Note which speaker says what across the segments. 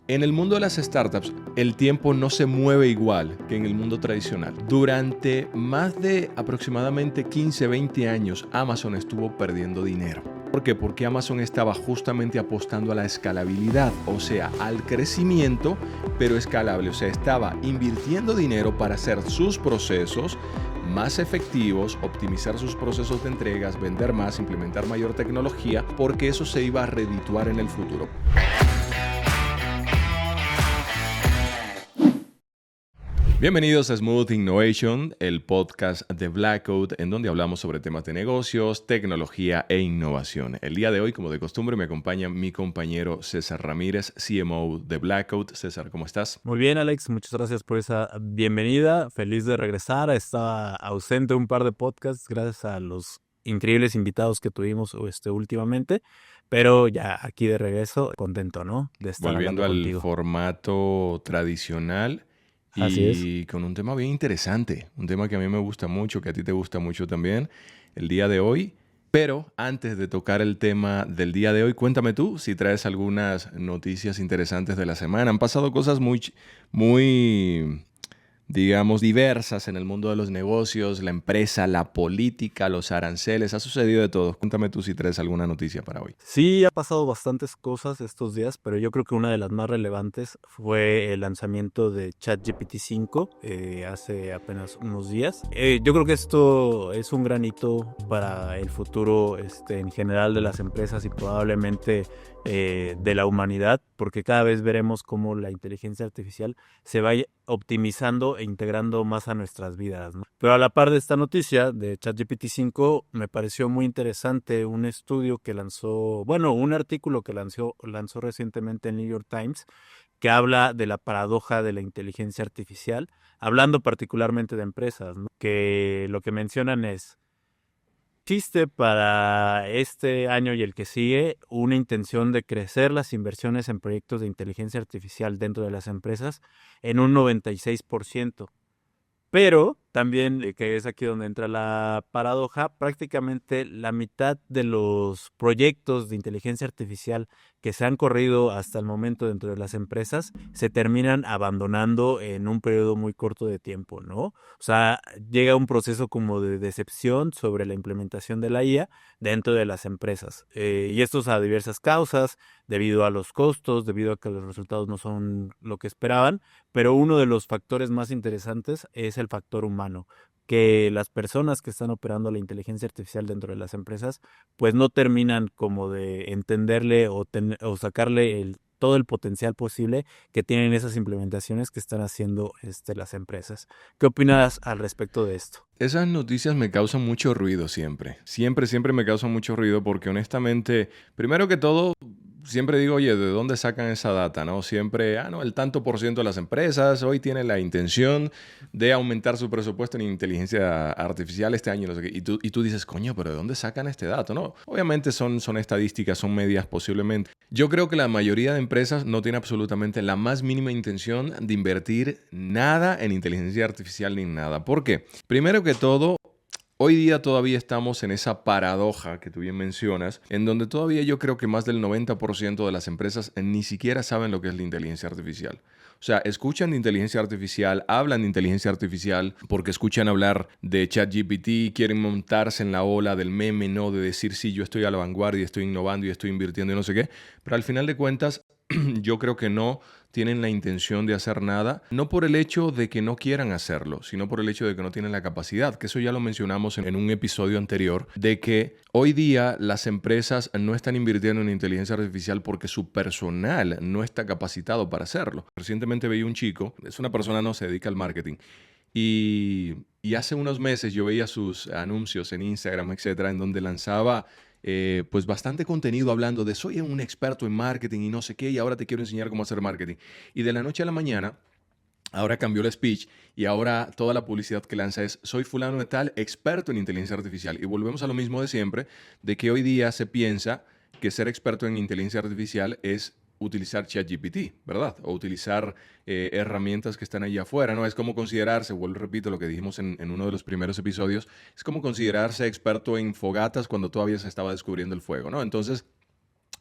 Speaker 1: En el mundo de las startups, el tiempo no se mueve igual que en el mundo tradicional. Durante más de aproximadamente 15, 20 años, Amazon estuvo perdiendo dinero. ¿Por qué? Porque Amazon estaba justamente apostando a la escalabilidad, o sea, al crecimiento, pero escalable. O sea, estaba invirtiendo dinero para hacer sus procesos más efectivos, optimizar sus procesos de entregas, vender más, implementar mayor tecnología, porque eso se iba a redituar en el futuro. Bienvenidos a Smooth Innovation, el podcast de Blackout, en donde hablamos sobre temas de negocios, tecnología e innovación. El día de hoy, como de costumbre, me acompaña mi compañero César Ramírez, CMO de Blackout. César, ¿cómo estás?
Speaker 2: Muy bien, Alex, muchas gracias por esa bienvenida. Feliz de regresar. Estaba ausente un par de podcasts gracias a los increíbles invitados que tuvimos últimamente, pero ya aquí de regreso, contento, ¿no? De estar
Speaker 1: Volviendo
Speaker 2: hablando
Speaker 1: al
Speaker 2: contigo.
Speaker 1: formato tradicional
Speaker 2: Así es.
Speaker 1: y con un tema bien interesante, un tema que a mí me gusta mucho, que a ti te gusta mucho también, el día de hoy. Pero antes de tocar el tema del día de hoy, cuéntame tú si traes algunas noticias interesantes de la semana. Han pasado cosas muy digamos, diversas en el mundo de los negocios, la empresa, la política, los aranceles. Ha sucedido de todo. Cuéntame tú si traes alguna noticia para hoy.
Speaker 2: Sí, ha pasado bastantes cosas estos días, pero yo creo que una de las más relevantes fue el lanzamiento de ChatGPT 5 hace apenas unos días. Yo creo que esto es un gran hito para el futuro en general de las empresas y probablemente de la humanidad, porque cada vez veremos cómo la inteligencia artificial se va optimizando e integrando más a nuestras vidas, ¿no? Pero a la par de esta noticia de ChatGPT 5, me pareció muy interesante un estudio que lanzó, bueno, un artículo que lanzó recientemente en New York Times, que habla de la paradoja de la inteligencia artificial, hablando particularmente de empresas, ¿no? Que lo que mencionan es: existe para este año y el que sigue una intención de crecer las inversiones en proyectos de inteligencia artificial dentro de las empresas en un 96%. Pero también, que es aquí donde entra la paradoja, prácticamente la mitad de los proyectos de inteligencia artificial que se han corrido hasta el momento dentro de las empresas se terminan abandonando en un periodo muy corto de tiempo, ¿no? O sea, llega un proceso como de decepción sobre la implementación de la IA dentro de las empresas. Y esto es a diversas causas, debido a los costos, debido a que los resultados no son lo que esperaban, pero uno de los factores más interesantes es el factor humano, que las personas que están operando la inteligencia artificial dentro de las empresas, pues no terminan como de entenderle o sacarle todo el potencial posible que tienen esas implementaciones que están haciendo las empresas. ¿Qué opinas al respecto de esto?
Speaker 1: Esas noticias me causan mucho ruido siempre. Siempre me causan mucho ruido porque honestamente, primero que todo, siempre digo, oye, ¿de dónde sacan esa data? ¿No? Siempre, no, el tanto por ciento de las empresas hoy tiene la intención de aumentar su presupuesto en inteligencia artificial este año. No sé qué. Y tú dices, coño, pero ¿de dónde sacan este dato? No, obviamente son estadísticas, son medias posiblemente. Yo creo que la mayoría de empresas no tiene absolutamente la más mínima intención de invertir nada en inteligencia artificial ni nada. ¿Por qué? Primero que todo, hoy día todavía estamos en esa paradoja que tú bien mencionas, en donde todavía yo creo que más del 90% de las empresas ni siquiera saben lo que es la inteligencia artificial. O sea, escuchan de inteligencia artificial, hablan de inteligencia artificial porque escuchan hablar de ChatGPT, quieren montarse en la ola del meme, ¿no? De decir, sí, yo estoy a la vanguardia, estoy innovando y estoy invirtiendo y no sé qué. Pero al final de cuentas, yo creo que no tienen la intención de hacer nada, no por el hecho de que no quieran hacerlo, sino por el hecho de que no tienen la capacidad, que eso ya lo mencionamos en un episodio anterior, de que hoy día las empresas no están invirtiendo en inteligencia artificial porque su personal no está capacitado para hacerlo. Recientemente veía un chico, es una persona no se dedica al marketing, y hace unos meses yo veía sus anuncios en Instagram, etcétera, en donde lanzaba pues bastante contenido hablando de soy un experto en marketing y no sé qué, y ahora te quiero enseñar cómo hacer marketing. Y de la noche a la mañana, ahora cambió el speech y ahora toda la publicidad que lanza es soy fulano de tal, experto en inteligencia artificial. Y volvemos a lo mismo de siempre, de que hoy día se piensa que ser experto en inteligencia artificial es utilizar ChatGPT, ¿verdad? O utilizar herramientas que están allá afuera, ¿no? Es como considerarse, vuelvo y repito lo que dijimos en uno de los primeros episodios, es como considerarse experto en fogatas cuando todavía se estaba descubriendo el fuego, ¿no? Entonces,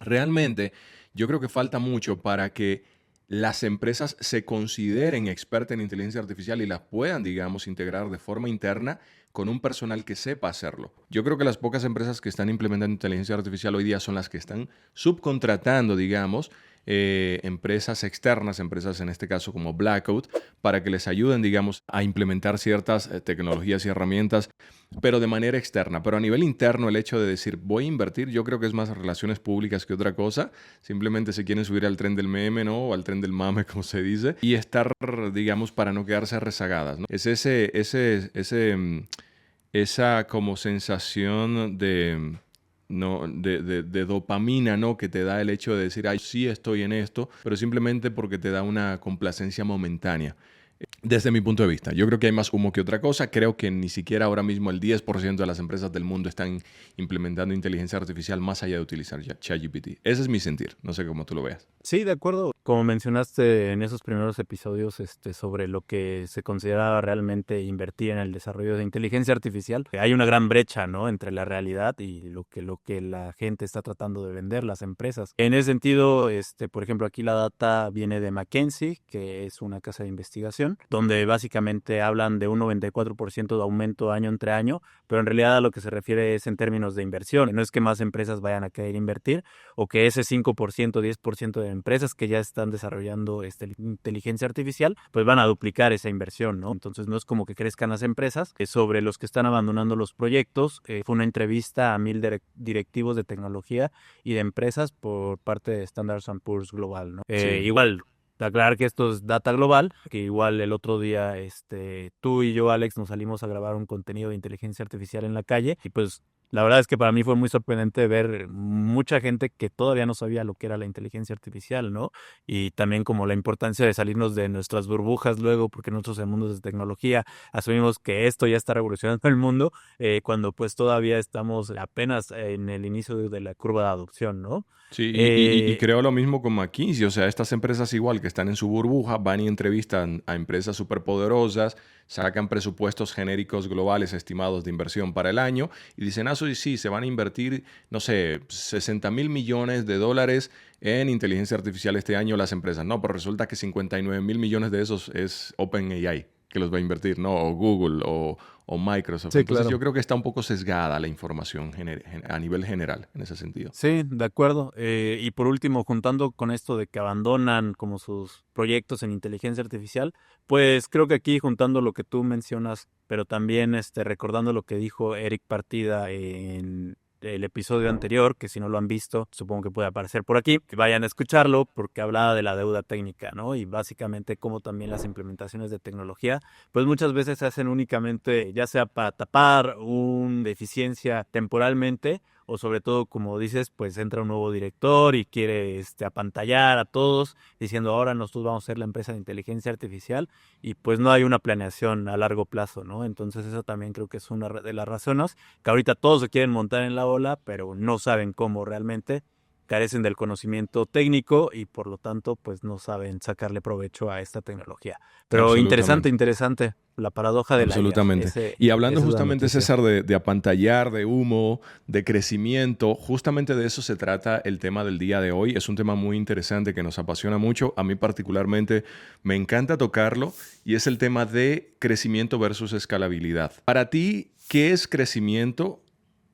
Speaker 1: realmente yo creo que falta mucho para que las empresas se consideren expertas en inteligencia artificial y las puedan, digamos, integrar de forma interna con un personal que sepa hacerlo. Yo creo que las pocas empresas que están implementando inteligencia artificial hoy día son las que están subcontratando, digamos, empresas externas, empresas en este caso como Blackout, para que les ayuden, digamos, a implementar ciertas tecnologías y herramientas, pero de manera externa. Pero a nivel interno, el hecho de decir, voy a invertir, yo creo que es más relaciones públicas que otra cosa. Simplemente se quieren subir al tren del meme, ¿no? O al tren del mame, como se dice, y estar, digamos, para no quedarse rezagadas, ¿no? Es esa como sensación de, no, de dopamina, ¿no? Que te da el hecho de decir, ay, sí estoy en esto, pero simplemente porque te da una complacencia momentánea. Desde mi punto de vista, yo creo que hay más humo que otra cosa. Creo que ni siquiera ahora mismo el 10% de las empresas del mundo están implementando inteligencia artificial más allá de utilizar ChatGPT. Ese es mi sentir. No sé cómo tú lo veas.
Speaker 2: Sí, de acuerdo. Como mencionaste en esos primeros episodios, sobre lo que se consideraba realmente invertir en el desarrollo de inteligencia artificial, hay una gran brecha, ¿no? Entre la realidad y lo que la gente está tratando de vender, las empresas. En ese sentido, por ejemplo, aquí la data viene de McKinsey, que es una casa de investigación, donde básicamente hablan de un 94% de aumento año entre año, pero en realidad a lo que se refiere es en términos de inversión. No es que más empresas vayan a querer invertir, o que ese 5%, 10% de empresas que ya están desarrollando inteligencia artificial, pues van a duplicar esa inversión, ¿no? Entonces no es como que crezcan las empresas. Sobre los que están abandonando los proyectos, fue una entrevista a 1,000 directivos de tecnología y de empresas por parte de Standard & Poor's Global, ¿no?
Speaker 1: Sí.
Speaker 2: Igual, aclarar que esto es data global, que igual el otro día tú y yo, Alex, nos salimos a grabar un contenido de inteligencia artificial en la calle y pues la verdad es que para mí fue muy sorprendente ver mucha gente que todavía no sabía lo que era la inteligencia artificial, ¿no? Y también como la importancia de salirnos de nuestras burbujas luego, porque nosotros en mundos de tecnología asumimos que esto ya está revolucionando el mundo, cuando pues todavía estamos apenas en el inicio de la curva de adopción, ¿no?
Speaker 1: Sí, y creo lo mismo con McKinsey. O sea, estas empresas igual que están en su burbuja van y entrevistan a empresas superpoderosas, sacan presupuestos genéricos globales estimados de inversión para el año y dicen, sí, se van a invertir, no sé, 60,000 millones de dólares en inteligencia artificial este año las empresas. No, pero resulta que 59,000 millones de esos es OpenAI que los va a invertir, ¿no? O Google o Microsoft.
Speaker 2: Sí,
Speaker 1: Entonces
Speaker 2: claro.
Speaker 1: yo creo que está un poco sesgada la información a nivel general en ese sentido.
Speaker 2: Sí, de acuerdo. Y por último, juntando con esto de que abandonan como sus proyectos en inteligencia artificial, pues creo que aquí juntando lo que tú mencionas, pero también recordando lo que dijo Eric Partida en el episodio anterior, que si no lo han visto, supongo que puede aparecer por aquí, que vayan a escucharlo porque hablaba de la deuda técnica, ¿no? Y básicamente cómo también las implementaciones de tecnología, pues muchas veces se hacen únicamente, ya sea para tapar una deficiencia temporalmente, o sobre todo, como dices, pues entra un nuevo director y quiere apantallar a todos diciendo ahora nosotros vamos a ser la empresa de inteligencia artificial y pues no hay una planeación a largo plazo, ¿no? Entonces eso también creo que es una de las razones que ahorita todos se quieren montar en la ola, pero no saben cómo realmente, carecen del conocimiento técnico y por lo tanto pues no saben sacarle provecho a esta tecnología. Pero interesante, la paradoja de la IA.
Speaker 1: Absolutamente. Y hablando
Speaker 2: esa es la
Speaker 1: justamente,
Speaker 2: noticia.
Speaker 1: César, de apantallar, de humo, de crecimiento, justamente de eso se trata el tema del día de hoy. Es un tema muy interesante que nos apasiona mucho. A mí particularmente me encanta tocarlo y es el tema de crecimiento versus escalabilidad. Para ti, ¿qué es crecimiento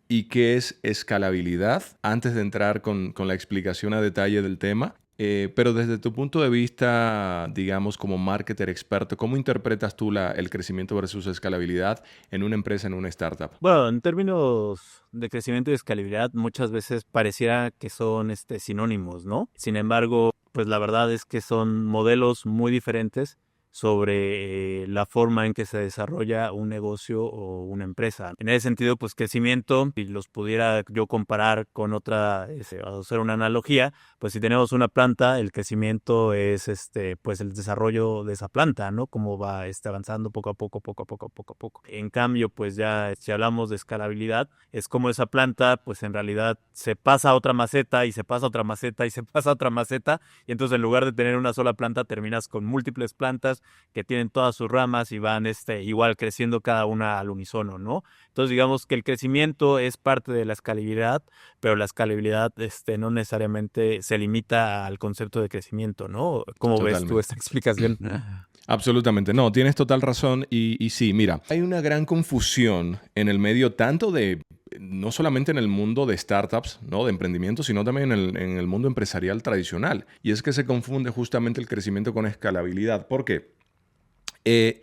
Speaker 1: y qué es escalabilidad? Antes de entrar con la explicación a detalle del tema. Pero desde tu punto de vista, digamos, como marketer experto, ¿cómo interpretas tú el crecimiento versus escalabilidad en una empresa, en una startup?
Speaker 2: Bueno, en términos de crecimiento y escalabilidad, muchas veces pareciera que son sinónimos, ¿no? Sin embargo, pues la verdad es que son modelos muy diferentes sobre la forma en que se desarrolla un negocio o una empresa. En ese sentido, pues crecimiento, si los pudiera yo comparar con otra, hacer una analogía, pues si tenemos una planta, el crecimiento es pues el desarrollo de esa planta, ¿no? Cómo va avanzando poco a poco, poco a poco, poco a poco. En cambio, pues ya si hablamos de escalabilidad, es como esa planta, pues en realidad se pasa a otra maceta y se pasa a otra maceta y se pasa a otra maceta, y entonces en lugar de tener una sola planta, terminas con múltiples plantas empresas que tienen todas sus ramas y van igual creciendo cada una al unísono, ¿no? Entonces, digamos que el crecimiento es parte de la escalabilidad, pero la escalabilidad no necesariamente se limita al concepto de crecimiento, ¿no? ¿Cómo ves tú
Speaker 1: Totalmente.
Speaker 2: esta explicación?
Speaker 1: Absolutamente, no, tienes total razón y sí, mira, hay una gran confusión en el medio tanto de, no solamente en el mundo de startups, ¿no? De emprendimiento, sino también en el mundo empresarial tradicional. Y es que se confunde justamente el crecimiento con escalabilidad. ¿Por qué? Eh,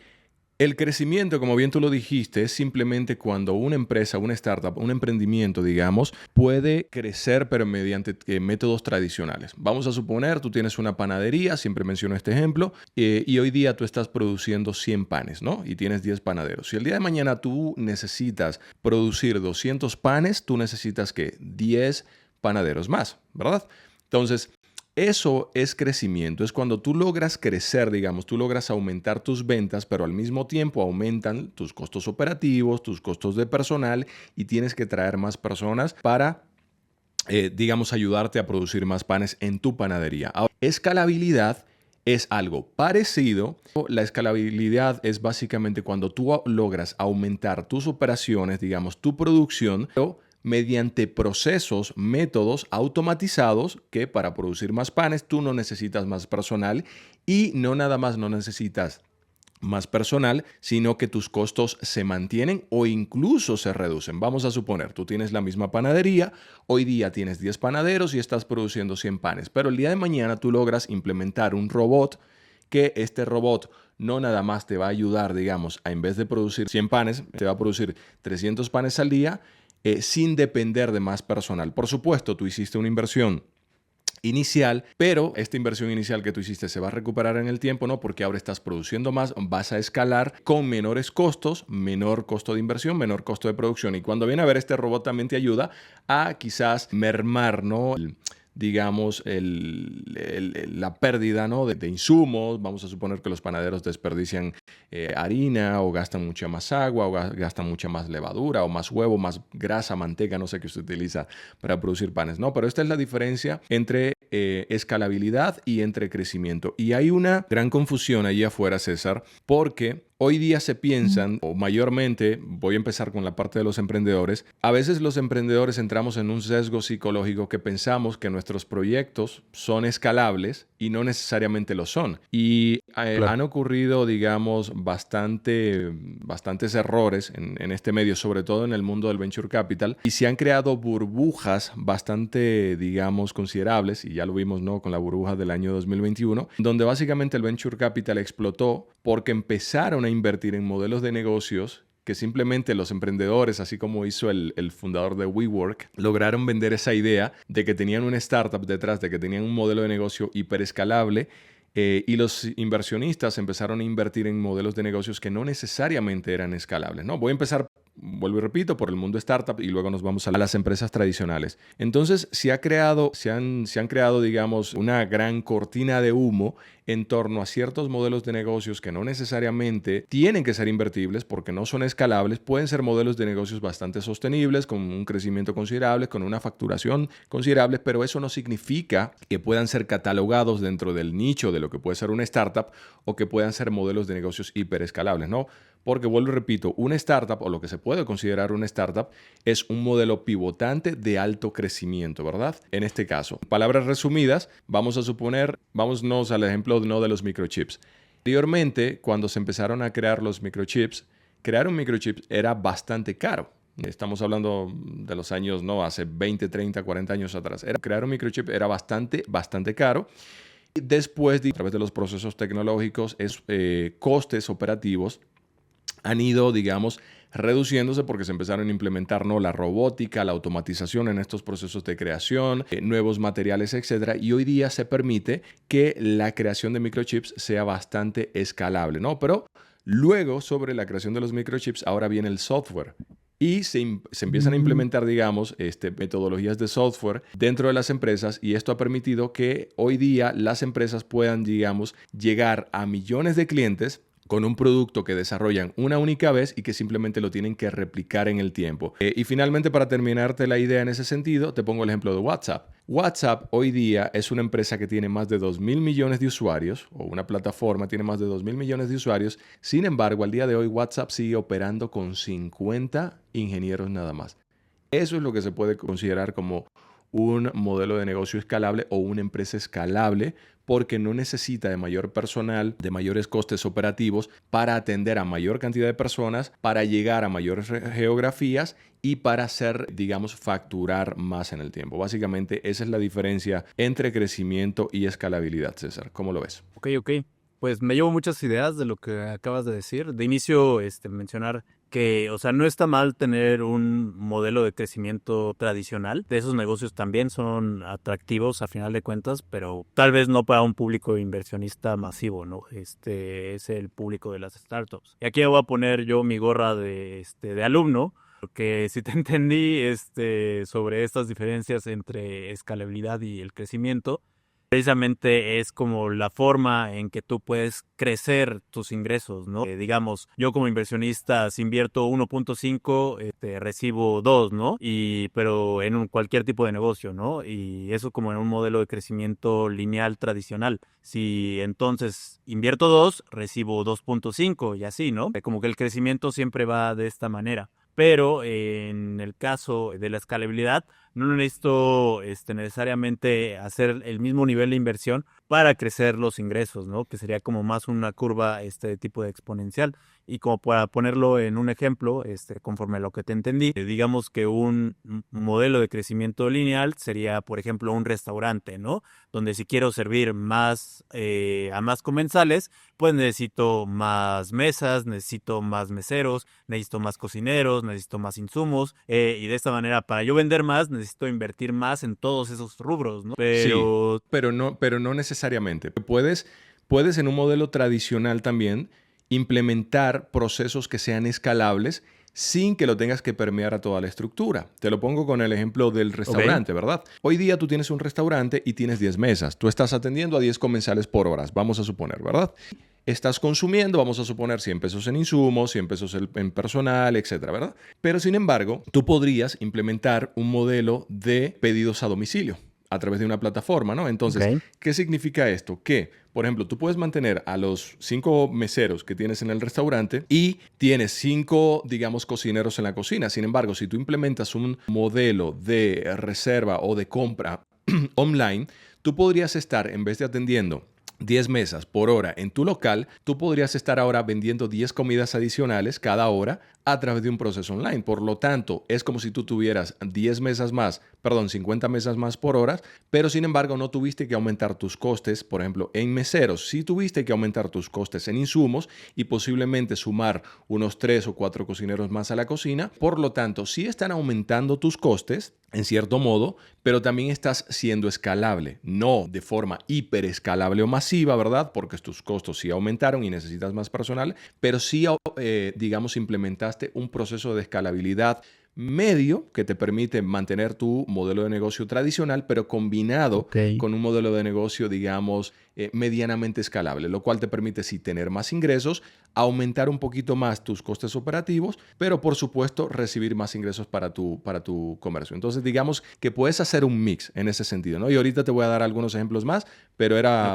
Speaker 1: el crecimiento, como bien tú lo dijiste, es simplemente cuando una empresa, una startup, un emprendimiento, digamos, puede crecer pero mediante métodos tradicionales. Vamos a suponer, tú tienes una panadería, siempre menciono este ejemplo, y hoy día tú estás produciendo 100 panes, ¿no? Y tienes 10 panaderos. Si el día de mañana tú necesitas producir 200 panes, tú necesitas que 10 panaderos más, ¿verdad? Entonces, eso es crecimiento, es cuando tú logras crecer, digamos, tú logras aumentar tus ventas, pero al mismo tiempo aumentan tus costos operativos, tus costos de personal y tienes que traer más personas para, digamos, ayudarte a producir más panes en tu panadería. Ahora, escalabilidad es algo parecido. La escalabilidad es básicamente cuando tú logras aumentar tus operaciones, digamos, tu producción, pero mediante procesos, métodos automatizados que para producir más panes tú no necesitas más personal y no nada más no necesitas más personal, sino que tus costos se mantienen o incluso se reducen. Vamos a suponer, tú tienes la misma panadería, hoy día tienes 10 panaderos y estás produciendo 100 panes, pero el día de mañana tú logras implementar un robot que este robot no nada más te va a ayudar, digamos, en vez de producir 100 panes, te va a producir 300 panes al día sin depender de más personal. Por supuesto, tú hiciste una inversión inicial, pero esta inversión inicial que tú hiciste se va a recuperar en el tiempo, ¿no? Porque ahora estás produciendo más, vas a escalar con menores costos, menor costo de inversión, menor costo de producción. Y cuando viene a ver, este robot también te ayuda a quizás mermar, ¿no? Digamos, la pérdida, ¿no? de insumos. Vamos a suponer que los panaderos desperdician harina o gastan mucha más agua o gastan mucha más levadura o más huevo, más grasa, manteca, no sé qué se utiliza para producir panes, ¿no? Pero esta es la diferencia entre escalabilidad y entre crecimiento. Y hay una gran confusión allí afuera, César, porque hoy día se piensan, o mayormente, voy a empezar con la parte de los emprendedores, a veces los emprendedores entramos en un sesgo psicológico que pensamos que nuestros proyectos son escalables y no necesariamente lo son. Y
Speaker 2: Claro.
Speaker 1: han ocurrido, digamos, bastantes errores en este medio, sobre todo en el mundo del venture capital, y se han creado burbujas bastante, digamos, considerables, y ya lo vimos, ¿no? Con la burbuja del año 2021, donde básicamente el venture capital explotó porque empezaron a invertir en modelos de negocios que simplemente los emprendedores, así como hizo el fundador de WeWork, lograron vender esa idea de que tenían una startup detrás, de que tenían un modelo de negocio hiperescalable, y los inversionistas empezaron a invertir en modelos de negocios que no necesariamente eran escalables, ¿no? Voy a empezar, vuelvo y repito, por el mundo startup y luego nos vamos a las empresas tradicionales. Entonces, se han creado, digamos, una gran cortina de humo en torno a ciertos modelos de negocios que no necesariamente tienen que ser invertibles porque no son escalables. Pueden ser modelos de negocios bastante sostenibles, con un crecimiento considerable, con una facturación considerable, pero eso no significa que puedan ser catalogados dentro del nicho de lo que puede ser una startup o que puedan ser modelos de negocios hiperescalables, ¿no? Porque, vuelvo y repito, una startup, o lo que se puede considerar una startup, es un modelo pivotante de alto crecimiento, ¿verdad? En este caso, en palabras resumidas, vamos a suponer, vámonos al ejemplo no de los microchips. Anteriormente, cuando se empezaron a crear los microchips, crear un microchip era bastante caro. Estamos hablando de los años, ¿no? Hace 20, 30, 40 años atrás. Crear un microchip era bastante caro. Y después, a través de los procesos tecnológicos, costes operativos han ido, digamos, reduciéndose porque se empezaron a implementar, ¿no? La robótica, la automatización en estos procesos de creación, nuevos materiales, etcétera. Y hoy día se permite que la creación de microchips sea bastante escalable, ¿no? Pero luego, sobre la creación de los microchips, ahora viene el software. Y se empiezan a implementar, digamos, metodologías de software dentro de las empresas, y esto ha permitido que hoy día las empresas puedan, digamos, llegar a millones de clientes con un producto que desarrollan una única vez y que simplemente lo tienen que replicar en el tiempo. Y finalmente, para terminarte la idea en ese sentido, te pongo el ejemplo de WhatsApp. WhatsApp hoy día es una empresa que tiene más de 2.000 millones de usuarios, o una plataforma tiene más de 2.000 millones de usuarios. Sin embargo, al día de hoy WhatsApp sigue operando con 50 ingenieros nada más. Eso es lo que se puede considerar como un modelo de negocio escalable o una empresa escalable, porque no necesita de mayor personal, de mayores costes operativos para atender a mayor cantidad de personas, para llegar a mayores geografías y para hacer, digamos, facturar más en el tiempo. Básicamente esa es la diferencia entre crecimiento y escalabilidad, César. ¿Cómo lo ves?
Speaker 2: Ok. Pues me llevo muchas ideas de lo que acabas de decir. De inicio, mencionar que, o sea, no está mal tener un modelo de crecimiento tradicional. De esos negocios también son atractivos a final de cuentas, pero tal vez no para un público inversionista masivo, ¿no? Es el público de las startups. Y aquí voy a poner yo mi gorra de alumno, porque si te entendí, sobre estas diferencias entre escalabilidad y el crecimiento, precisamente es como la forma en que tú puedes crecer tus ingresos, ¿no? Digamos, yo como inversionista, si invierto 1.5, recibo 2, ¿no? Pero en cualquier tipo de negocio, ¿no? Y eso como en un modelo de crecimiento lineal tradicional. Si entonces invierto 2, recibo 2.5 y así, ¿no? Como que el crecimiento siempre va de esta manera. Pero en el caso de la escalabilidad, no necesito necesariamente hacer el mismo nivel de inversión para crecer los ingresos, ¿no? Que sería como más una curva de tipo de exponencial. Y como para ponerlo en un ejemplo, conforme a lo que te entendí, digamos que un modelo de crecimiento lineal sería, por ejemplo, un restaurante, ¿no? Donde si quiero servir más a más comensales, pues necesito más mesas, necesito más meseros, necesito más cocineros, necesito más insumos, y de esta manera, para yo vender más, necesito invertir más en todos esos rubros, ¿no?
Speaker 1: Sí, pero no necesariamente. Puedes en un modelo tradicional también implementar procesos que sean escalables sin que lo tengas que permear a toda la estructura. Te lo pongo con el ejemplo del restaurante, ¿verdad? Hoy día tú tienes un restaurante y tienes 10 mesas. Tú estás atendiendo a 10 comensales por horas, vamos a suponer, ¿verdad? Estás consumiendo, vamos a suponer, 100 pesos en insumos, 100 pesos en personal, etcétera, ¿verdad? Pero sin embargo, tú podrías implementar un modelo de pedidos a domicilio a través de una plataforma, ¿no? Entonces, ¿qué significa esto? Que, por ejemplo, tú puedes mantener a los 5 meseros que tienes en el restaurante y tienes 5, digamos, cocineros en la cocina. Sin embargo, si tú implementas un modelo de reserva o de compra online, tú podrías estar, en vez de atendiendo 10 mesas por hora en tu local, tú podrías estar ahora vendiendo 10 comidas adicionales cada hora a través de un proceso online. Por lo tanto, es como si tú tuvieras 50 mesas más por hora, pero sin embargo no tuviste que aumentar tus costes, por ejemplo, en meseros. Sí tuviste que aumentar tus costes en insumos y posiblemente sumar unos 3 o 4 cocineros más a la cocina. Por lo tanto, sí están aumentando tus costes, en cierto modo, pero también estás siendo escalable, no de forma hiperescalable o masiva, ¿verdad? Porque tus costos sí aumentaron y necesitas más personal, pero sí, digamos, implementaste un proceso de escalabilidad medio que te permite mantener tu modelo de negocio tradicional, pero combinado con un modelo de negocio, digamos, medianamente escalable, lo cual te permite sí tener más ingresos, aumentar un poquito más tus costes operativos, pero por supuesto recibir más ingresos para tu comercio. Entonces, digamos que puedes hacer un mix en ese sentido, ¿no? Y ahorita te voy a dar algunos ejemplos más, pero era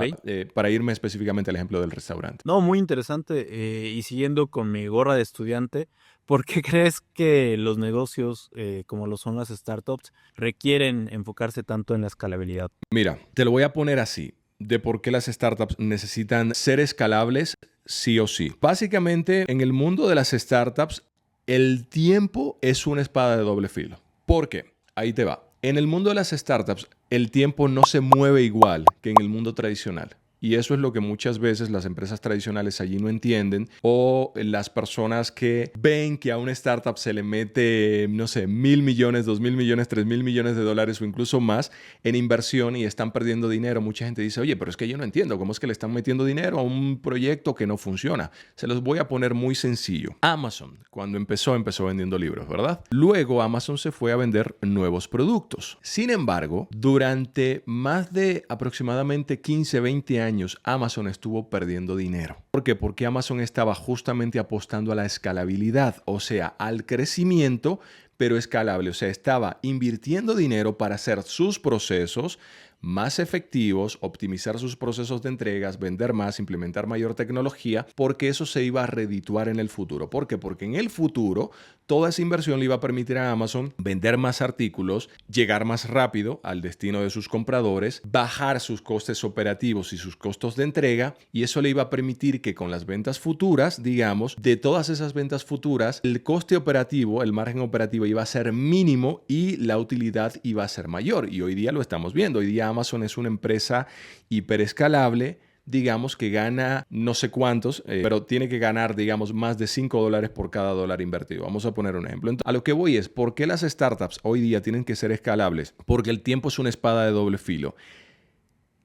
Speaker 1: para irme específicamente al ejemplo del restaurante.
Speaker 2: No, muy interesante. Y siguiendo con mi gorra de estudiante, ¿por qué crees que los negocios, como lo son las startups, requieren enfocarse tanto en la escalabilidad?
Speaker 1: Mira, te lo voy a poner así, de por qué las startups necesitan ser escalables sí o sí. Básicamente, en el mundo de las startups, el tiempo es una espada de doble filo. ¿Por qué? Ahí te va. En el mundo de las startups, el tiempo no se mueve igual que en el mundo tradicional. Y eso es lo que muchas veces las empresas tradicionales allí no entienden, o las personas que ven que a una startup se le mete, no sé, 1.000 millones, 2.000 millones, 3.000 millones de dólares o incluso más en inversión y están perdiendo dinero. Mucha gente dice, oye, pero es que yo no entiendo cómo es que le están metiendo dinero a un proyecto que no funciona. Se los voy a poner muy sencillo. Amazon, cuando empezó vendiendo libros, ¿verdad? Luego Amazon se fue a vender nuevos productos. Sin embargo, durante más de aproximadamente 15, 20 años, años Amazon estuvo perdiendo dinero. ¿Por qué? Porque Amazon estaba justamente apostando a la escalabilidad, o sea, al crecimiento, pero escalable. O sea, estaba invirtiendo dinero para hacer sus procesos más efectivos, optimizar sus procesos de entregas, vender más, implementar mayor tecnología, porque eso se iba a redituar en el futuro. ¿Por qué? Porque en el futuro toda esa inversión le iba a permitir a Amazon vender más artículos, llegar más rápido al destino de sus compradores, bajar sus costes operativos y sus costos de entrega, y eso le iba a permitir que con las ventas futuras, digamos, de todas esas ventas futuras, el coste operativo, el margen operativo iba a ser mínimo y la utilidad iba a ser mayor. Y hoy día lo estamos viendo. Hoy día Amazon es una empresa hiperescalable, digamos que gana no sé cuántos, pero tiene que ganar, digamos, más de $5 por cada dólar invertido. Vamos a poner un ejemplo. Entonces, a lo que voy es, ¿por qué las startups hoy día tienen que ser escalables? Porque el tiempo es una espada de doble filo.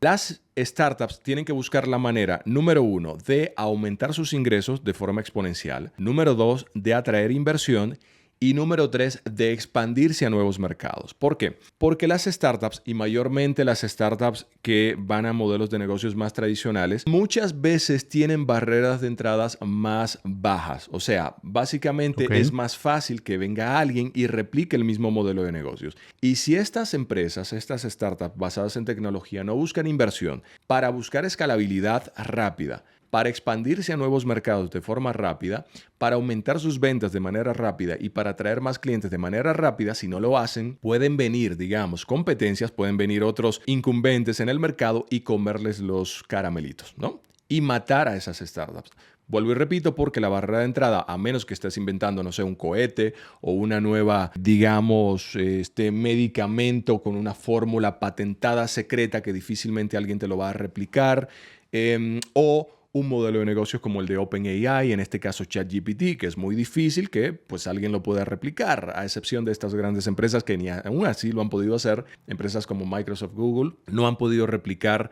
Speaker 1: Las startups tienen que buscar la manera, número 1, de aumentar sus ingresos de forma exponencial. Número 2, de atraer inversión. Y número 3, de expandirse a nuevos mercados. ¿Por qué? Porque las startups, y mayormente las startups que van a modelos de negocios más tradicionales, muchas veces tienen barreras de entradas más bajas. O sea, básicamente es más fácil que venga alguien y replique el mismo modelo de negocios. Y si estas empresas, estas startups basadas en tecnología no buscan inversión para buscar escalabilidad rápida, para expandirse a nuevos mercados de forma rápida, para aumentar sus ventas de manera rápida y para atraer más clientes de manera rápida, si no lo hacen, pueden venir, digamos, competencias, pueden venir otros incumbentes en el mercado y comerles los caramelitos, ¿no? Y matar a esas startups. Vuelvo y repito, porque la barrera de entrada, a menos que estés inventando, no sé, un cohete o una nueva, digamos, medicamento con una fórmula patentada secreta que difícilmente alguien te lo va a replicar, o un modelo de negocios como el de OpenAI, en este caso ChatGPT, que es muy difícil que pues alguien lo pueda replicar, a excepción de estas grandes empresas que ni aún así lo han podido hacer. Empresas como Microsoft, Google, no han podido replicar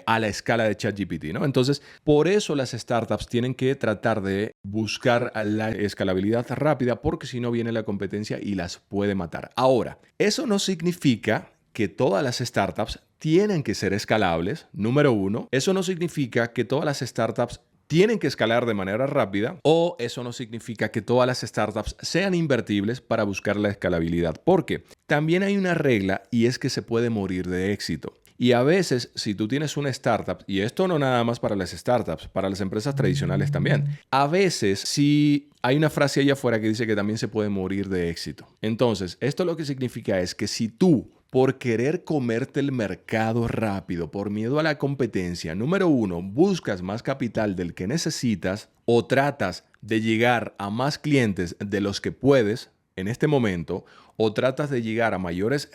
Speaker 1: a la escala de ChatGPT, ¿no? Entonces, por eso las startups tienen que tratar de buscar la escalabilidad rápida, porque si no viene la competencia y las puede matar. Ahora, eso no significa que todas las startups tienen que ser escalables, número 1. Eso no significa que todas las startups tienen que escalar de manera rápida, o eso no significa que todas las startups sean invertibles para buscar la escalabilidad, porque también hay una regla, y es que se puede morir de éxito. Y a veces, si tú tienes una startup, y esto no nada más para las startups, para las empresas tradicionales también, a veces si hay una frase allá afuera que dice que también se puede morir de éxito. Entonces, esto lo que significa es que si tú, por querer comerte el mercado rápido, por miedo a la competencia, número 1, buscas más capital del que necesitas o tratas de llegar a más clientes de los que puedes en este momento, o tratas de llegar a mayores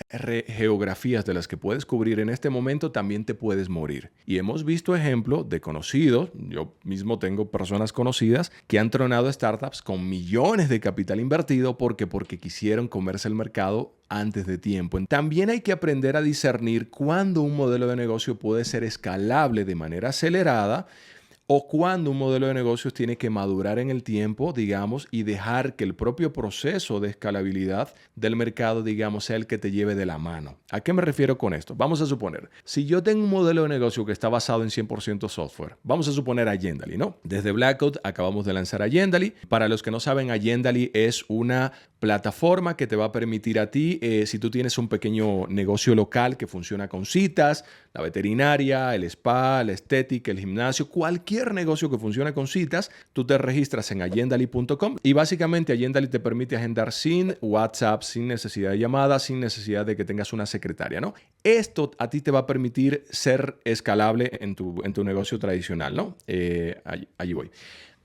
Speaker 1: geografías de las que puedes cubrir en este momento, también te puedes morir. Y hemos visto ejemplos de conocidos, yo mismo tengo personas conocidas que han tronado startups con millones de capital invertido porque quisieron comerse el mercado antes de tiempo. También hay que aprender a discernir cuándo un modelo de negocio puede ser escalable de manera acelerada, o cuando un modelo de negocios tiene que madurar en el tiempo, digamos, y dejar que el propio proceso de escalabilidad del mercado, digamos, sea el que te lleve de la mano. ¿A qué me refiero con esto? Vamos a suponer, si yo tengo un modelo de negocio que está basado en 100% software, vamos a suponer Agendly, ¿no? Desde Blackout acabamos de lanzar Agendly. Para los que no saben, Agendly es una plataforma que te va a permitir a ti, si tú tienes un pequeño negocio local que funciona con citas, la veterinaria, el spa, la estética, el gimnasio, cualquier negocio que funcione con citas, tú te registras en Agendly.com y básicamente Agendly te permite agendar sin WhatsApp, sin necesidad de llamadas, sin necesidad de que tengas una secretaria, ¿no? Esto a ti te va a permitir ser escalable en tu negocio tradicional, ¿no? Allí voy.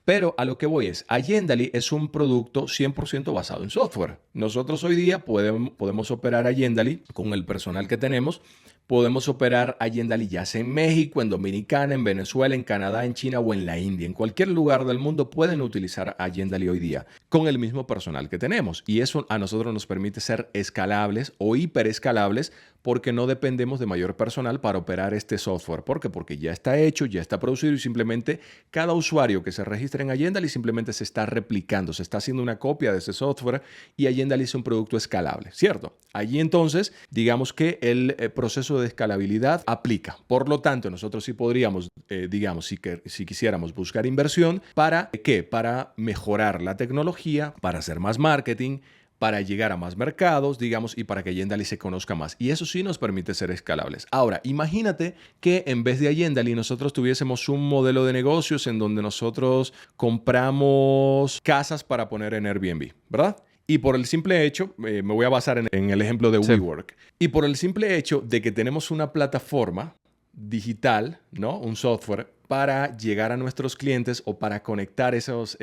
Speaker 1: Pero a lo que voy es, Agendly es un producto 100% basado en software. Nosotros hoy día podemos operar Agendly con el personal que tenemos. Podemos operar Agendly ya sea en México, en Dominicana, en Venezuela, en Canadá, en China o en la India. En cualquier lugar del mundo pueden utilizar Agendly hoy día con el mismo personal que tenemos. Y eso a nosotros nos permite ser escalables o hiperescalables porque no dependemos de mayor personal para operar este software. ¿Por qué? Porque ya está hecho, ya está producido y simplemente cada usuario que se registra en Agendly simplemente se está replicando, se está haciendo una copia de ese software y Agendly es un producto escalable, ¿cierto? Allí entonces, digamos que el proceso caso de escalabilidad aplica. Por lo tanto, nosotros sí podríamos, digamos, si quisiéramos buscar inversión, ¿para qué? Para mejorar la tecnología, para hacer más marketing, para llegar a más mercados, digamos, y para que Yendali se conozca más. Y eso sí nos permite ser escalables. Ahora, imagínate que en vez de Yendali nosotros tuviésemos un modelo de negocios en donde nosotros compramos casas para poner en Airbnb, ¿verdad? Y por el simple hecho, me voy a basar en el ejemplo de WeWork, y por el simple hecho de que tenemos una plataforma digital, ¿no? Un software para llegar a nuestros clientes o para conectar esas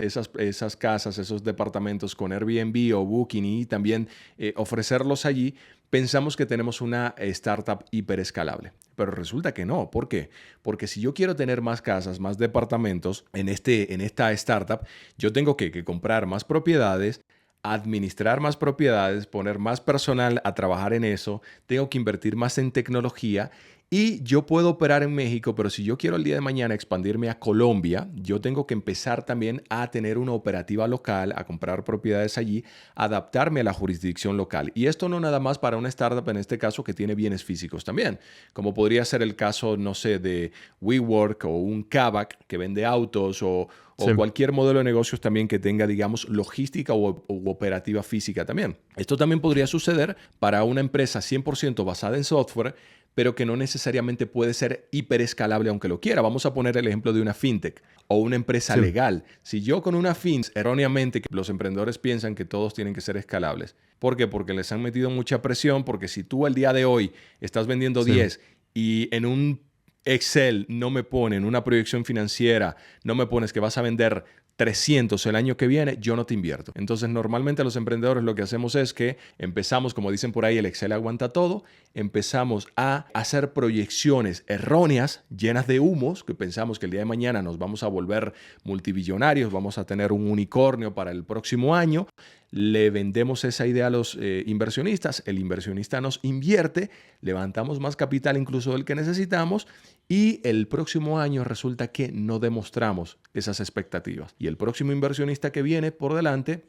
Speaker 1: casas, esos departamentos con Airbnb o Booking y también ofrecerlos allí, pensamos que tenemos una startup hiperescalable. Pero resulta que no. ¿Por qué? Porque si yo quiero tener más casas, más departamentos en esta startup, yo tengo que comprar más propiedades, administrar más propiedades, poner más personal a trabajar en eso, tengo que invertir más en tecnología y yo puedo operar en México, pero si yo quiero el día de mañana expandirme a Colombia, yo tengo que empezar también a tener una operativa local, a comprar propiedades allí, adaptarme a la jurisdicción local. Y esto no nada más para una startup en este caso que tiene bienes físicos también, como podría ser el caso, no sé, de WeWork o un Kavak que vende autos o
Speaker 2: Sí.
Speaker 1: cualquier modelo de negocios también que tenga, digamos, logística u operativa física también. Esto también podría suceder para una empresa 100% basada en software, pero que no necesariamente puede ser hiperescalable aunque lo quiera. Vamos a poner el ejemplo de una fintech o una empresa
Speaker 2: Sí.
Speaker 1: legal. Si yo con una fintech, erróneamente, que los emprendedores piensan que todos tienen que ser escalables. ¿Por qué? Porque les han metido mucha presión, porque si tú al día de hoy estás vendiendo
Speaker 2: Sí.
Speaker 1: 10 y en un Excel no me ponen una proyección financiera, no me pones que vas a vender 300 el año que viene, yo no te invierto. Entonces, normalmente los emprendedores lo que hacemos es que empezamos, como dicen por ahí, el Excel aguanta todo, empezamos a hacer proyecciones erróneas, llenas de humos, que pensamos que el día de mañana nos vamos a volver multimillonarios, vamos a tener un unicornio para el próximo año. Le vendemos esa idea a los inversionistas, el inversionista nos invierte, levantamos más capital incluso del que necesitamos y el próximo año resulta que no demostramos esas expectativas. Y el próximo inversionista que viene por delante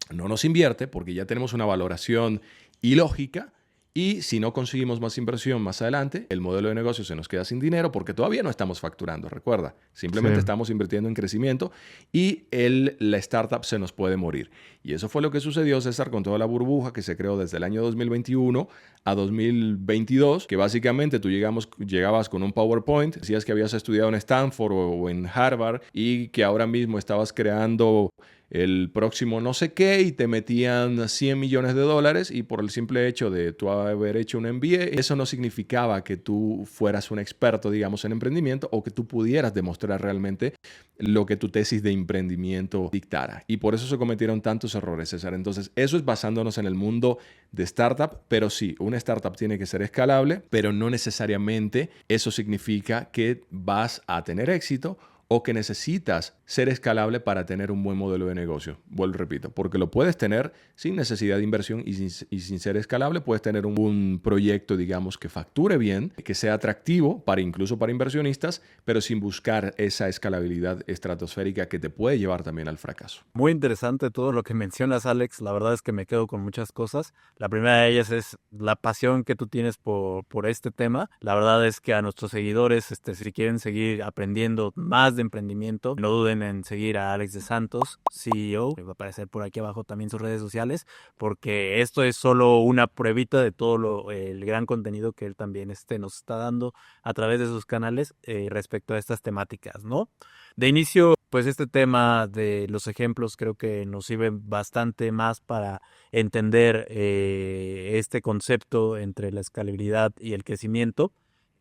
Speaker 1: no nos invierte porque ya tenemos una valoración ilógica. Y si no conseguimos más inversión más adelante, el modelo de negocio se nos queda sin dinero porque todavía no estamos facturando, recuerda. Simplemente
Speaker 2: Sí.
Speaker 1: estamos invirtiendo en crecimiento y la startup se nos puede morir. Y eso fue lo que sucedió, César, con toda la burbuja que se creó desde el año 2021 a 2022, que básicamente tú llegabas con un PowerPoint, decías que habías estudiado en Stanford o en Harvard y que ahora mismo estabas creando el próximo no sé qué y te metían $100 millones y por el simple hecho de tú haber hecho un MBA, eso no significaba que tú fueras un experto, digamos, en emprendimiento o que tú pudieras demostrar realmente lo que tu tesis de emprendimiento dictara. Y por eso se cometieron tantos errores, César. Entonces, eso es basándonos en el mundo de startup, pero sí, una startup tiene que ser escalable, pero no necesariamente eso significa que vas a tener éxito o que necesitas ser escalable para tener un buen modelo de negocio. Vuelvo y repito, porque lo puedes tener sin necesidad de inversión y sin ser escalable, puedes tener un proyecto, digamos, que facture bien, que sea atractivo incluso para inversionistas, pero sin buscar esa escalabilidad estratosférica que te puede llevar también al fracaso.
Speaker 2: Muy interesante todo lo que mencionas, Alex. La verdad es que me quedo con muchas cosas. La primera de ellas es la pasión que tú tienes por este tema. La verdad es que a nuestros seguidores, si quieren seguir aprendiendo más de emprendimiento, no duden en seguir a Alex de Santos, CEO. Va a aparecer por aquí abajo también sus redes sociales, porque esto es solo una pruebita de todo el gran contenido que él también nos está dando a través de sus canales respecto a estas temáticas, ¿no? De inicio, pues este tema de los ejemplos creo que nos sirve bastante más para entender este concepto entre la escalabilidad y el crecimiento.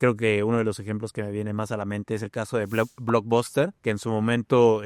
Speaker 2: Creo que uno de los ejemplos que me viene más a la mente es el caso de Blockbuster, que en su momento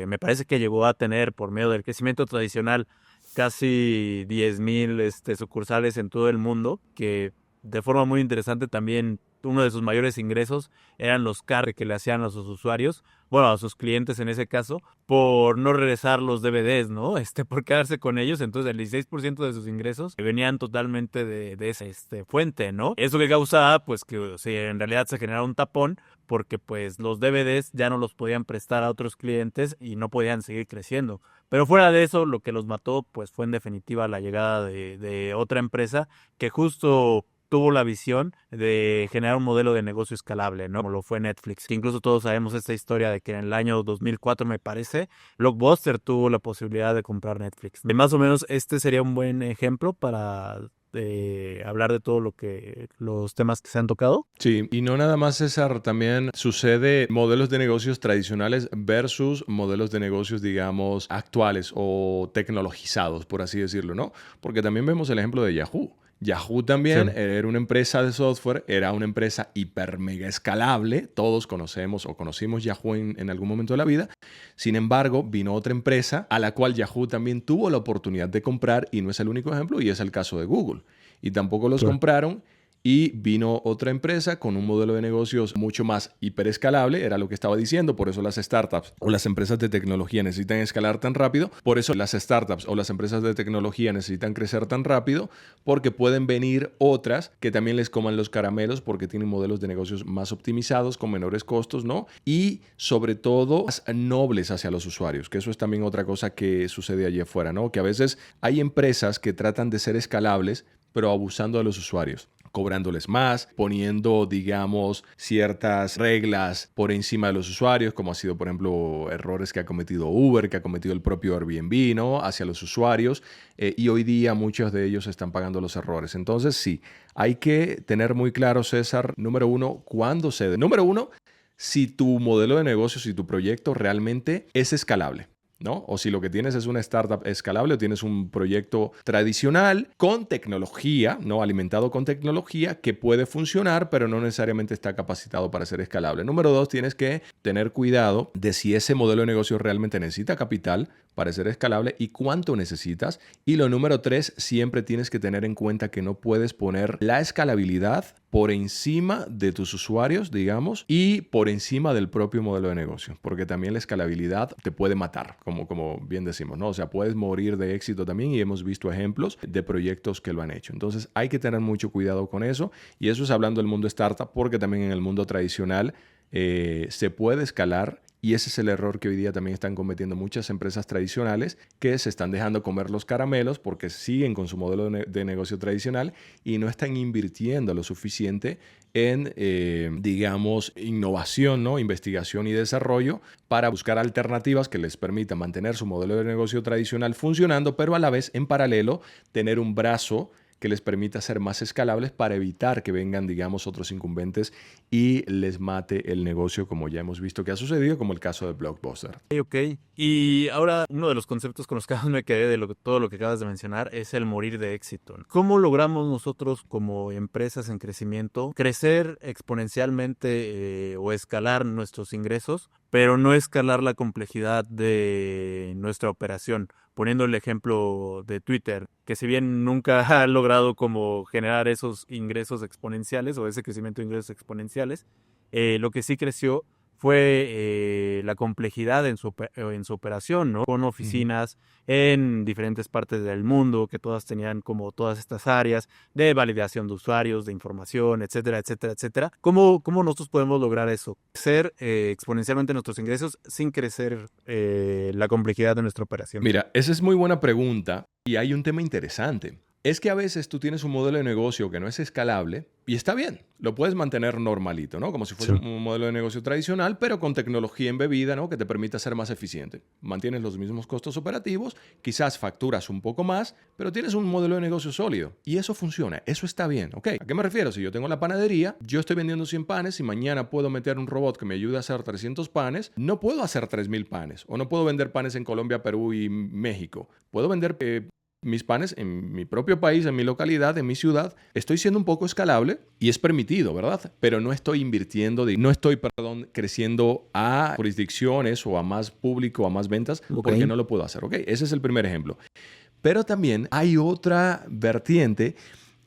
Speaker 2: me parece que llegó a tener, por medio del crecimiento tradicional, casi 10,000 sucursales en todo el mundo, que de forma muy interesante también uno de sus mayores ingresos eran los cargos que le hacían a sus usuarios, bueno, a sus clientes en ese caso, por no regresar los DVDs, ¿no? Por quedarse con ellos. Entonces el 16% de sus ingresos venían totalmente de esa fuente, ¿no? Eso que causaba, pues, que en realidad se generaba un tapón, porque pues los DVDs ya no los podían prestar a otros clientes y no podían seguir creciendo. Pero fuera de eso, lo que los mató, pues, fue en definitiva la llegada de otra empresa que justo tuvo la visión de generar un modelo de negocio escalable, ¿no? Como lo fue Netflix. Que incluso todos sabemos esta historia de que en el año 2004, me parece, Blockbuster tuvo la posibilidad de comprar Netflix. Más o menos este sería un buen ejemplo para hablar de todo los temas que se han tocado.
Speaker 1: Sí, y no nada más, César, también sucede modelos de negocios tradicionales versus modelos de negocios, digamos, actuales o tecnologizados, por así decirlo, ¿no? Porque también vemos el ejemplo de Yahoo. Yahoo también
Speaker 2: Sí.
Speaker 1: era una empresa de software, era una empresa hiper mega escalable. Todos conocemos o conocimos Yahoo en algún momento de la vida. Sin embargo, vino otra empresa a la cual Yahoo también tuvo la oportunidad de comprar y no es el único ejemplo y es el caso de Google. Y tampoco los
Speaker 2: Claro.
Speaker 1: compraron. Y vino otra empresa con un modelo de negocios mucho más hiperescalable, era lo que estaba diciendo, por eso las startups o las empresas de tecnología necesitan escalar tan rápido, por eso las startups o las empresas de tecnología necesitan crecer tan rápido, porque pueden venir otras que también les coman los caramelos porque tienen modelos de negocios más optimizados, con menores costos, ¿no? Y sobre todo más nobles hacia los usuarios, que eso es también otra cosa que sucede allí afuera, ¿no? Que a veces hay empresas que tratan de ser escalables, pero abusando de los usuarios, cobrándoles más, poniendo, digamos, ciertas reglas por encima de los usuarios, como ha sido, por ejemplo, errores que ha cometido Uber, que ha cometido el propio Airbnb, ¿no? Hacia los usuarios. Y hoy día muchos de ellos están pagando los errores. Entonces, sí, hay que tener muy claro, César, número uno, cuándo se... Número uno, si tu modelo de negocio, si tu proyecto realmente es escalable, ¿no? O si lo que tienes es una startup escalable o tienes un proyecto tradicional con tecnología, ¿no? Alimentado con tecnología que puede funcionar, pero no necesariamente está capacitado para ser escalable. Número dos, tienes que tener cuidado de si ese modelo de negocio realmente necesita capital para ser escalable y cuánto necesitas. Y lo número tres, siempre tienes que tener en cuenta que no puedes poner la escalabilidad por encima de tus usuarios, digamos, y por encima del propio modelo de negocio, porque también la escalabilidad te puede matar, como bien decimos, ¿no? O sea, puedes morir de éxito también y hemos visto ejemplos de proyectos que lo han hecho. Entonces, hay que tener mucho cuidado con eso y eso es hablando del mundo startup, porque también en el mundo tradicional se puede escalar. Y ese es el error que hoy día también están cometiendo muchas empresas tradicionales que se están dejando comer los caramelos porque siguen con su modelo de negocio tradicional y no están invirtiendo lo suficiente en, digamos, innovación, ¿no? Investigación y desarrollo para buscar alternativas que les permitan mantener su modelo de negocio tradicional funcionando, pero a la vez, en paralelo, tener un brazo que les permita ser más escalables para evitar que vengan, digamos, otros incumbentes y les mate el negocio, como ya hemos visto que ha sucedido, como el caso de Blockbuster.
Speaker 2: Ok. Y ahora uno de los conceptos con los que más me quedé de todo lo que acabas de mencionar es el morir de éxito. ¿Cómo logramos nosotros como empresas en crecimiento crecer exponencialmente o escalar nuestros ingresos, pero no escalar la complejidad de nuestra operación? Poniendo el ejemplo de Twitter, que si bien nunca ha logrado como generar esos ingresos exponenciales o ese crecimiento de ingresos exponenciales, lo que sí creció fue la complejidad en su operación, ¿no? Con
Speaker 1: Ujú.
Speaker 2: oficinas en diferentes partes del mundo, que todas tenían como todas estas áreas de validación de usuarios, de información, etcétera, etcétera, etcétera. ¿Cómo nosotros podemos lograr eso? Crecer exponencialmente nuestros ingresos sin crecer la complejidad de nuestra operación.
Speaker 1: Mira, esa es muy buena pregunta y hay un tema interesante. Es que a veces tú tienes un modelo de negocio que no es escalable y está bien, lo puedes mantener normalito, ¿no? Como si fuese
Speaker 2: Sí.
Speaker 1: un modelo de negocio tradicional, pero con tecnología embebida, ¿no? Que te permita ser más eficiente. Mantienes los mismos costos operativos, quizás facturas un poco más, pero tienes un modelo de negocio sólido y eso funciona, eso está bien, ¿ok? ¿A qué me refiero? Si yo tengo la panadería, yo estoy vendiendo 100 panes y mañana puedo meter un robot que me ayude a hacer 300 panes, no puedo hacer 3.000 panes o no puedo vender panes en Colombia, Perú y México. Puedo vender mis panes en mi propio país, en mi localidad, en mi ciudad. Estoy siendo un poco escalable y es permitido, ¿verdad? Pero no estoy invirtiendo, no estoy, perdón, creciendo a jurisdicciones o a más público, a más ventas,
Speaker 2: Ok.
Speaker 1: porque no lo puedo hacer, ¿ok? Ese es el primer ejemplo. Pero también hay otra vertiente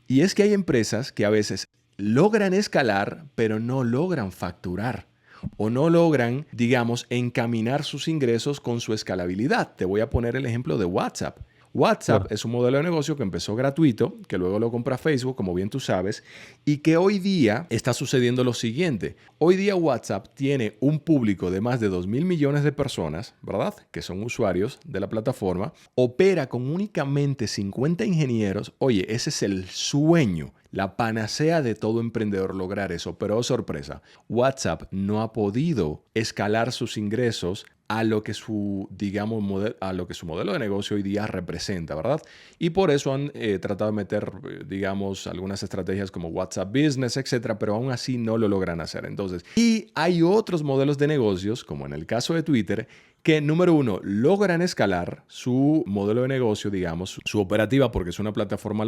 Speaker 1: y es que hay empresas que a veces logran escalar, pero no logran facturar o no logran, digamos, encaminar sus ingresos con su escalabilidad. Te voy a poner el ejemplo de WhatsApp. WhatsApp
Speaker 2: Claro.
Speaker 1: es un modelo de negocio que empezó gratuito, que luego lo compra Facebook, como bien tú sabes, y que hoy día está sucediendo lo siguiente. Hoy día WhatsApp tiene un público de más de 2.000 millones de personas, ¿verdad? Que son usuarios de la plataforma. Opera con únicamente 50 ingenieros. Oye, ese es el sueño la panacea de todo emprendedor lograr eso. Pero oh, sorpresa, WhatsApp no ha podido escalar sus ingresos a lo que su, digamos, a lo que su modelo de negocio hoy día representa, ¿verdad? Y por eso han tratado de meter, digamos, algunas estrategias como WhatsApp Business, etcétera, pero aún así no lo logran hacer. Entonces, y hay otros modelos de negocios, como en el caso de Twitter, que número uno, logran escalar su modelo de negocio, digamos, su operativa, porque es una plataforma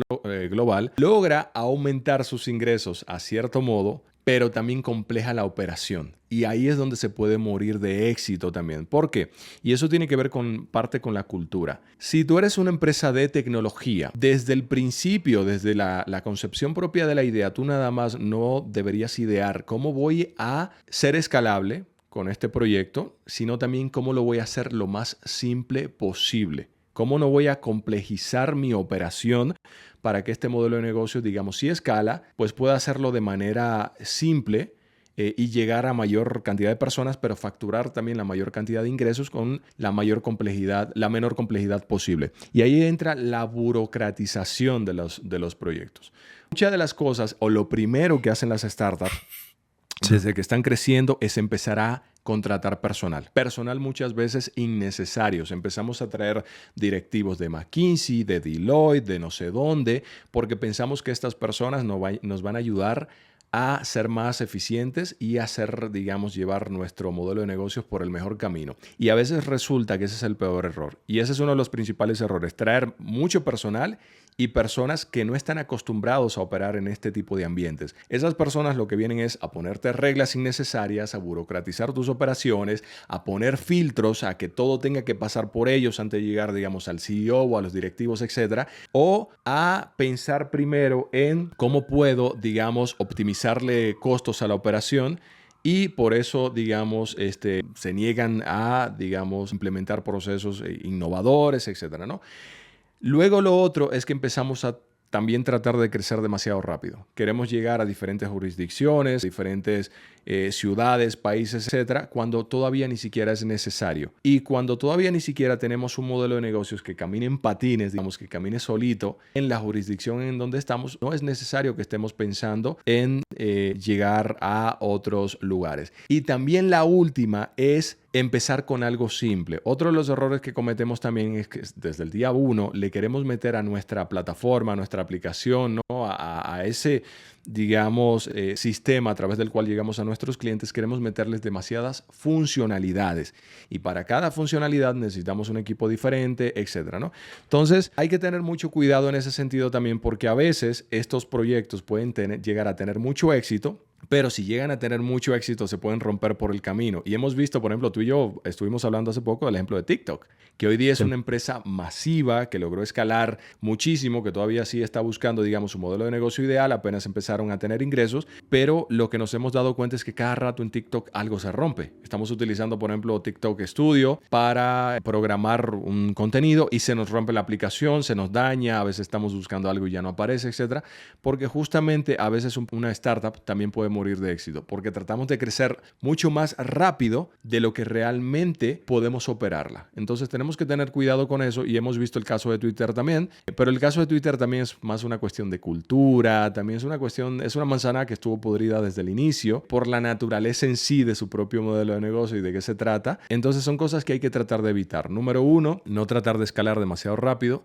Speaker 1: global, logra aumentar sus ingresos a cierto modo, pero también compleja la operación. Y ahí es donde se puede morir de éxito también. ¿Por qué? Y eso tiene que ver con parte con la cultura. Si tú eres una empresa de tecnología, desde el principio, desde la concepción propia de la idea, tú nada más no deberías idear cómo voy a ser escalable con este proyecto, sino también cómo lo voy a hacer lo más simple posible. Cómo no voy a complejizar mi operación para que este modelo de negocio, digamos, si escala, pues pueda hacerlo de manera simple y llegar a mayor cantidad de personas, pero facturar también la mayor cantidad de ingresos con la mayor complejidad, la menor complejidad posible. Y ahí entra la burocratización de los proyectos. Muchas de las cosas, o lo primero que hacen las startups, desde que están creciendo, es empezar a contratar personal. Personal muchas veces innecesarios. Empezamos a traer directivos de McKinsey, de Deloitte, de no sé dónde, porque pensamos que estas personas nos van a ayudar a ser más eficientes y a hacer, digamos, llevar nuestro modelo de negocios por el mejor camino. Y a veces resulta que ese es el peor error. Y ese es uno de los principales errores, traer mucho personal y personas que no están acostumbrados a operar en este tipo de ambientes. Esas personas lo que vienen es a ponerte reglas innecesarias, a burocratizar tus operaciones, a poner filtros, a que todo tenga que pasar por ellos antes de llegar, digamos, al CEO o a los directivos, etcétera, o a pensar primero en cómo puedo, digamos, optimizarle costos a la operación. Y por eso, digamos, se niegan a, digamos, implementar procesos innovadores, etcétera, ¿no? Luego lo otro es que empezamos a también tratar de crecer demasiado rápido. Queremos llegar a diferentes jurisdicciones, diferentes ciudades, países, etcétera, cuando todavía ni siquiera es necesario. Y cuando todavía ni siquiera tenemos un modelo de negocios que camine en patines, digamos que camine solito en la jurisdicción en donde estamos, no es necesario que estemos pensando en llegar a otros lugares. Y también la última es empezar con algo simple. Otro de los errores que cometemos también es que desde el día 1 le queremos meter a nuestra plataforma, a nuestra aplicación, ¿no? a ese, digamos, sistema a través del cual llegamos a nuestros clientes, queremos meterles demasiadas funcionalidades. Y para cada funcionalidad necesitamos un equipo diferente, etcétera, ¿no? Entonces, hay que tener mucho cuidado en ese sentido también, porque a veces estos proyectos pueden llegar a tener mucho éxito, pero si llegan a tener mucho éxito, se pueden romper por el camino. Y hemos visto, por ejemplo, tú y yo estuvimos hablando hace poco del ejemplo de TikTok, que hoy día es una empresa masiva que logró escalar muchísimo, que todavía sí está buscando, digamos, su modelo de negocio ideal, apenas empezaron a tener ingresos, pero lo que nos hemos dado cuenta es que cada rato en TikTok algo se rompe. Estamos utilizando, por ejemplo, TikTok Studio para programar un contenido y se nos rompe la aplicación, se nos daña, a veces estamos buscando algo y ya no aparece, etcétera, porque justamente a veces una startup también puede morir de éxito, porque tratamos de crecer mucho más rápido de lo que realmente podemos operarla. Entonces tenemos que tener cuidado con eso y hemos visto el caso de Twitter también, pero el caso de Twitter también es más una cuestión de cultura, también es una cuestión, es una manzana que estuvo podrida desde el inicio por la naturaleza en sí de su propio modelo de negocio y de qué se trata. Entonces son cosas que hay que tratar de evitar. Número uno, no tratar de escalar demasiado rápido,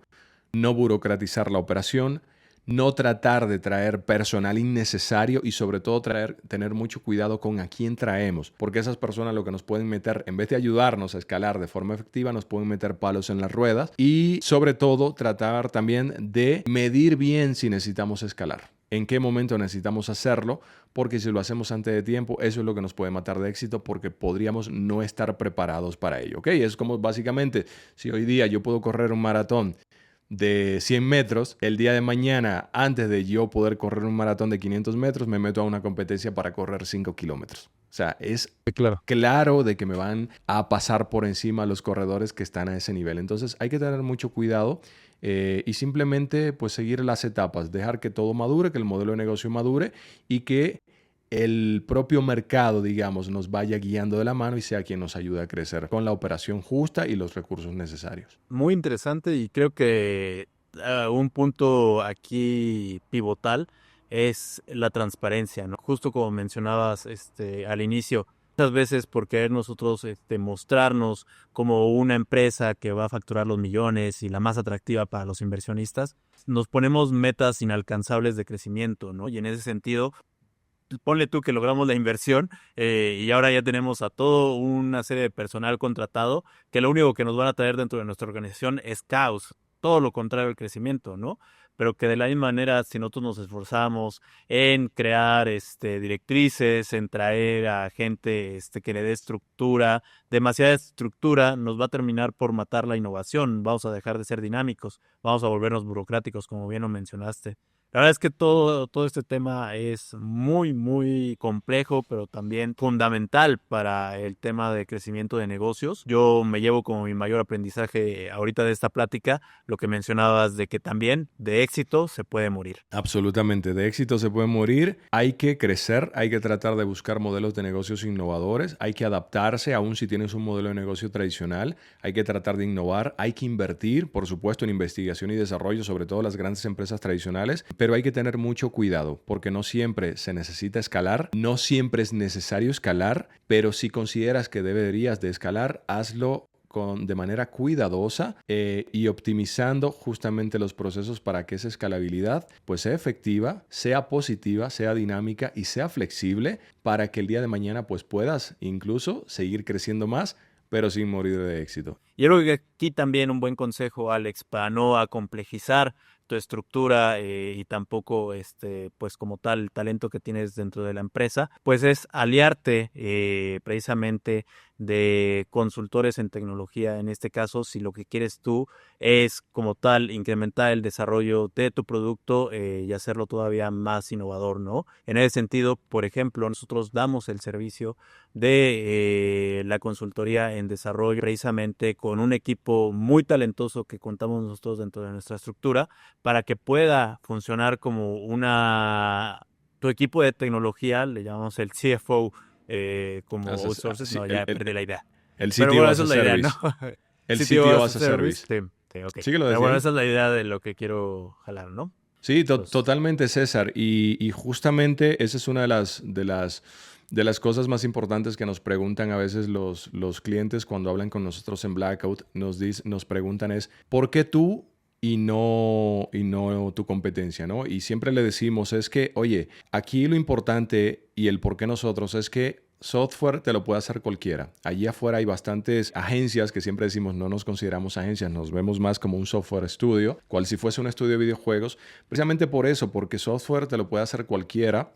Speaker 1: no burocratizar la operación, no tratar de traer personal innecesario y sobre todo tener mucho cuidado con a quién traemos, porque esas personas lo que nos pueden meter, en vez de ayudarnos a escalar de forma efectiva, nos pueden meter palos en las ruedas y sobre todo tratar también de medir bien si necesitamos escalar. ¿En qué momento necesitamos hacerlo? Porque si lo hacemos antes de tiempo, eso es lo que nos puede matar de éxito porque podríamos no estar preparados para ello. ¿Ok? Es como básicamente, si hoy día yo puedo correr un maratón de 100 metros, el día de mañana, antes de yo poder correr un maratón de 500 metros, me meto a una competencia para correr 5 kilómetros. O sea, es claro de que me van a pasar por encima los corredores que están a ese nivel. Entonces hay que tener mucho cuidado y simplemente pues seguir las etapas, dejar que todo madure, que el modelo de negocio madure y que el propio mercado, digamos, nos vaya guiando de la mano y sea quien nos ayude a crecer con la operación justa y los recursos necesarios.
Speaker 2: Muy interesante y creo que un punto aquí pivotal es la transparencia, ¿no? Justo como mencionabas al inicio, muchas veces por querer nosotros mostrarnos como una empresa que va a facturar los millones y la más atractiva para los inversionistas, nos ponemos metas inalcanzables de crecimiento, ¿no? Y en ese sentido, ponle tú que logramos la inversión y ahora ya tenemos a toda una serie de personal contratado que lo único que nos van a traer dentro de nuestra organización es caos, todo lo contrario al crecimiento, ¿no? Pero que de la misma manera, si nosotros nos esforzamos en crear directrices, en traer a gente que le dé estructura, demasiada estructura nos va a terminar por matar la innovación, vamos a dejar de ser dinámicos, vamos a volvernos burocráticos, como bien lo mencionaste. La verdad es que todo este tema es muy, muy complejo, pero también fundamental para el tema de crecimiento de negocios. Yo me llevo como mi mayor aprendizaje ahorita de esta plática, lo que mencionabas de que también de éxito se puede morir.
Speaker 1: Absolutamente, de éxito se puede morir. Hay que crecer, hay que tratar de buscar modelos de negocios innovadores, hay que adaptarse, aun si tienes un modelo de negocio tradicional, hay que tratar de innovar, hay que invertir, por supuesto, en investigación y desarrollo, sobre todo las grandes empresas tradicionales. Pero hay que tener mucho cuidado porque no siempre se necesita escalar, no siempre es necesario escalar, pero si consideras que deberías de escalar, hazlo de manera cuidadosa y optimizando justamente los procesos para que esa escalabilidad pues sea efectiva, sea positiva, sea dinámica y sea flexible para que el día de mañana pues puedas incluso seguir creciendo más, pero sin morir de éxito.
Speaker 2: Y yo creo que aquí también un buen consejo, Alex, para no acomplejizar tu estructura y tampoco pues como tal el talento que tienes dentro de la empresa, pues es aliarte precisamente de consultores en tecnología. En este caso, si lo que quieres tú es como tal incrementar el desarrollo de tu producto y hacerlo todavía más innovador, ¿no? En ese sentido, por ejemplo, nosotros damos el servicio de la consultoría en desarrollo precisamente con un equipo muy talentoso que contamos nosotros dentro de nuestra estructura para que pueda funcionar como tu equipo de tecnología, le llamamos el CFO como outsources,
Speaker 1: Sí,
Speaker 2: no, ya perdí la idea.
Speaker 1: el
Speaker 2: Pero
Speaker 1: CTO
Speaker 2: bueno,
Speaker 1: as
Speaker 2: esa
Speaker 1: a
Speaker 2: es la idea, ¿no?
Speaker 1: service. El
Speaker 2: CTO
Speaker 1: CTO
Speaker 2: as a
Speaker 1: as a service.
Speaker 2: service, sí, ok.
Speaker 1: Sí que lo
Speaker 2: Pero
Speaker 1: decía
Speaker 2: bueno,
Speaker 1: ahí.
Speaker 2: esa es la idea de lo que quiero jalar, ¿no?
Speaker 1: Sí,
Speaker 2: Entonces,
Speaker 1: totalmente, César. Y justamente esa es una de las cosas más importantes que nos preguntan a veces los clientes cuando hablan con nosotros en Blackout. Nos preguntan es, ¿por qué tú y no tu competencia, ¿no? Y siempre le decimos es que, oye, aquí lo importante y el por qué nosotros es que software te lo puede hacer cualquiera. Allí afuera hay bastantes agencias que siempre decimos no nos consideramos agencias, nos vemos más como un software studio, cual si fuese un estudio de videojuegos, precisamente por eso, porque software te lo puede hacer cualquiera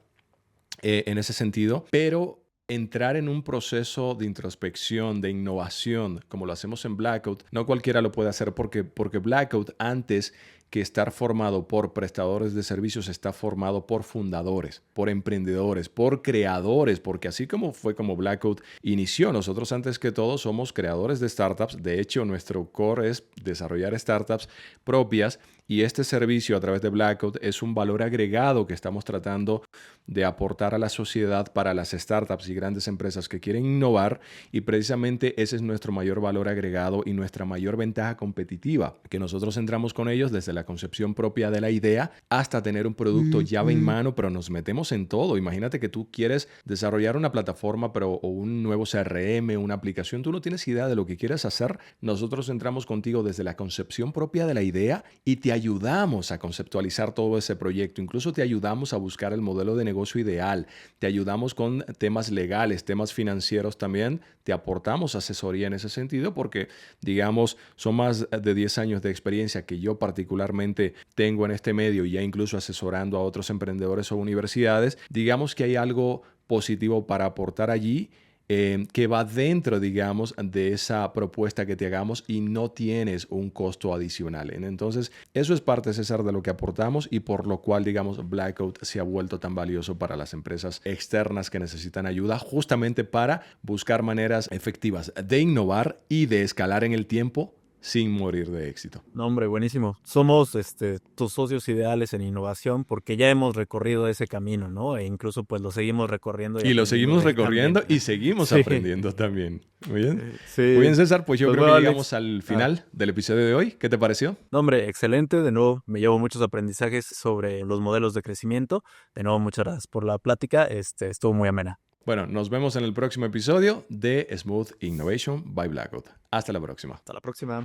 Speaker 1: en ese sentido, pero entrar en un proceso de introspección, de innovación, como lo hacemos en Blackout, no cualquiera lo puede hacer porque Blackout antes que estar formado por prestadores de servicios, está formado por fundadores, por emprendedores, por creadores, porque así como fue como Blackout inició, nosotros antes que todo somos creadores de startups. De hecho, nuestro core es desarrollar startups propias y este servicio a través de Blackout es un valor agregado que estamos tratando de aportar a la sociedad para las startups y grandes empresas que quieren innovar, y precisamente ese es nuestro mayor valor agregado y nuestra mayor ventaja competitiva, que nosotros entramos con ellos desde la concepción propia de la idea hasta tener un producto llave en mano, pero nos metemos en todo. Imagínate que tú quieres desarrollar una plataforma o un nuevo CRM, una aplicación, tú no tienes idea de lo que quieres hacer, nosotros entramos contigo desde la concepción propia de la idea y te ayudamos a conceptualizar todo ese proyecto, incluso te ayudamos a buscar el modelo de negocio ideal, te ayudamos con temas legales, temas financieros también, te aportamos asesoría en ese sentido porque, digamos, son más de 10 años de experiencia que yo particularmente tengo en este medio, ya incluso asesorando a otros emprendedores o universidades. Digamos que hay algo positivo para aportar allí que va dentro, digamos, de esa propuesta que te hagamos y no tienes un costo adicional. Entonces, eso es parte, César, de lo que aportamos y por lo cual, digamos, Blackout se ha vuelto tan valioso para las empresas externas que necesitan ayuda justamente para buscar maneras efectivas de innovar y de escalar en el tiempo sin morir de éxito.
Speaker 2: No, hombre, buenísimo. Somos tus socios ideales en innovación porque ya hemos recorrido ese camino, ¿no? E incluso pues lo seguimos recorriendo
Speaker 1: Y lo
Speaker 2: aprendiendo
Speaker 1: seguimos
Speaker 2: de él
Speaker 1: recorriendo
Speaker 2: también.
Speaker 1: y seguimos
Speaker 2: Sí,
Speaker 1: aprendiendo también. Muy bien.
Speaker 2: sí.
Speaker 1: Muy bien, César, pues yo
Speaker 2: Pues
Speaker 1: creo
Speaker 2: bueno,
Speaker 1: que llegamos
Speaker 2: Alex.
Speaker 1: al
Speaker 2: Ah,
Speaker 1: final del episodio de hoy. ¿Qué te pareció?
Speaker 2: no, hombre, excelente. De nuevo, me llevo muchos aprendizajes sobre los modelos de crecimiento. De nuevo, muchas gracias por la plática. Estuvo muy amena.
Speaker 1: Bueno, nos vemos en el próximo episodio de Smooth Innovation by Blackout. Hasta la próxima.
Speaker 2: Hasta la próxima.